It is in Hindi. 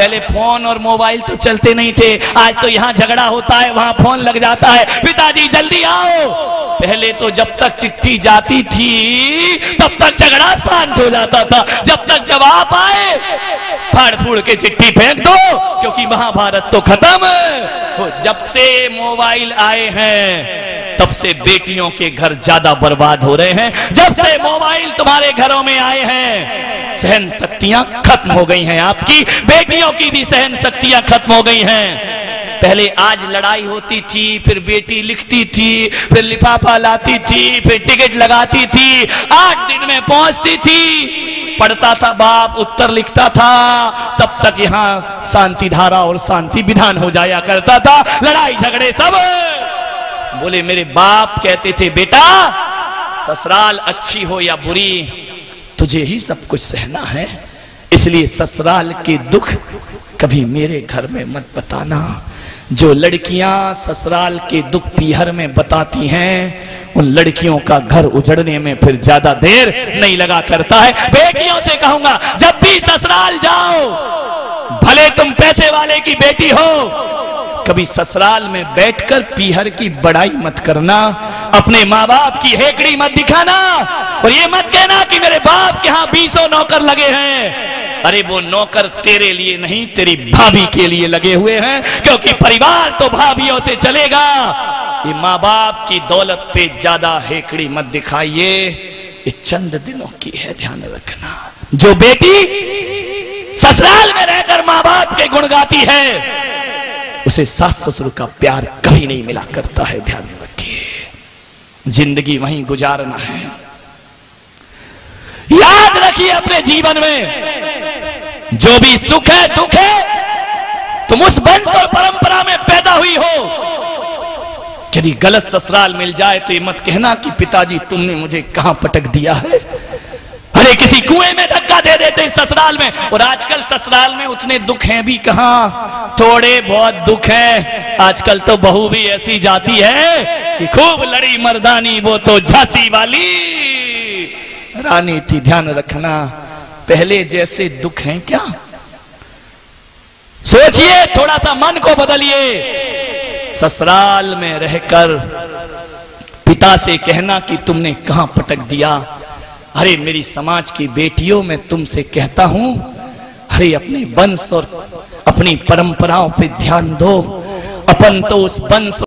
पहले फोन और मोबाइल तो चलते नहीं थे, आज तो यहाँ झगड़ा होता है वहां फोन लग जाता है, पिताजी जल्दी आओ। पहले तो जब तक चिट्ठी जाती थी तब तक झगड़ा शांत हो जाता था, जब तक जवाब आए फाड़ फूड़ के चिट्ठी फेंक दो, क्योंकि महाभारत तो खत्म। जब से मोबाइल आए हैं तब से बेटियों के घर ज्यादा बर्बाद हो रहे हैं। जब से मोबाइल तुम्हारे घरों में आए हैं सहन शक्तियां खत्म हो गई हैं, आपकी बेटियों की भी सहन शक्तियां खत्म हो गई हैं। पहले आज लड़ाई होती थी, फिर बेटी लिखती थी, फिर लिफाफा लाती थी, फिर टिकट लगाती थी, 8 दिन में पहुंचती थी, पढ़ता था बाप, उत्तर लिखता था, तब तक यहाँ शांति धारा और शांति विधान हो जाया करता था, लड़ाई झगड़े सब। बोले मेरे बाप कहते थे बेटा ससुराल अच्छी हो या बुरी तुझे ही सब कुछ सहना है, इसलिए ससुराल के दुख कभी मेरे घर में मत बताना। जो लड़कियां ससुराल के दुख पीहर में बताती हैं उन लड़कियों का घर उजड़ने में फिर ज्यादा देर नहीं लगा करता है। बेटियों से कहूंगा जब भी ससुराल जाओ, भले तुम पैसे वाले की बेटी हो, कभी ससुराल में बैठकर पीहर की बड़ाई मत करना, अपने माँ बाप की हेकड़ी मत दिखाना और ये मत कहना कि मेरे बाप के यहाँ 20 नौकर लगे हैं। अरे वो नौकर तेरे लिए नहीं तेरी भाभी के लिए लगे हुए हैं, क्योंकि परिवार तो भाभियों से चलेगा। ये माँ बाप की दौलत पे ज्यादा हेकड़ी मत दिखाइए, ये चंद दिनों की है, ध्यान रखना। जो बेटी ससुराल में रहकर माँ बाप के गुण गाती है उसे सास ससुर का प्यार कभी नहीं मिला करता है, ध्यान रखिए। जिंदगी वहीं गुजारना है, याद रखिए अपने जीवन में जो भी सुख है दुख है तुम उस वंश और परंपरा में पैदा हुई हो। यदि गलत ससुराल मिल जाए तो ये मत कहना कि पिताजी तुमने मुझे कहां पटक दिया है, अरे किसी कुएं में धक्का दे देते ससुराल में। और आजकल ससुराल में उतने दुख हैं भी कहां, थोड़े बहुत दुख हैं। आजकल तो बहू भी ऐसी जाती है कि खूब लड़ी मर्दानी, वो तो झांसी वाली रानी थी। ध्यान रखना, पहले जैसे दुख हैं क्या? सोचिए, थोड़ा सा मन को बदलिए। ससुराल में रहकर पिता से कहना कि तुमने कहां पटक दिया। अरे मेरी समाज की बेटियों, मैं तुमसे कहता हूं, अरे अपने वंश और अपनी परंपराओं पे ध्यान दो। अपन तो उस वंश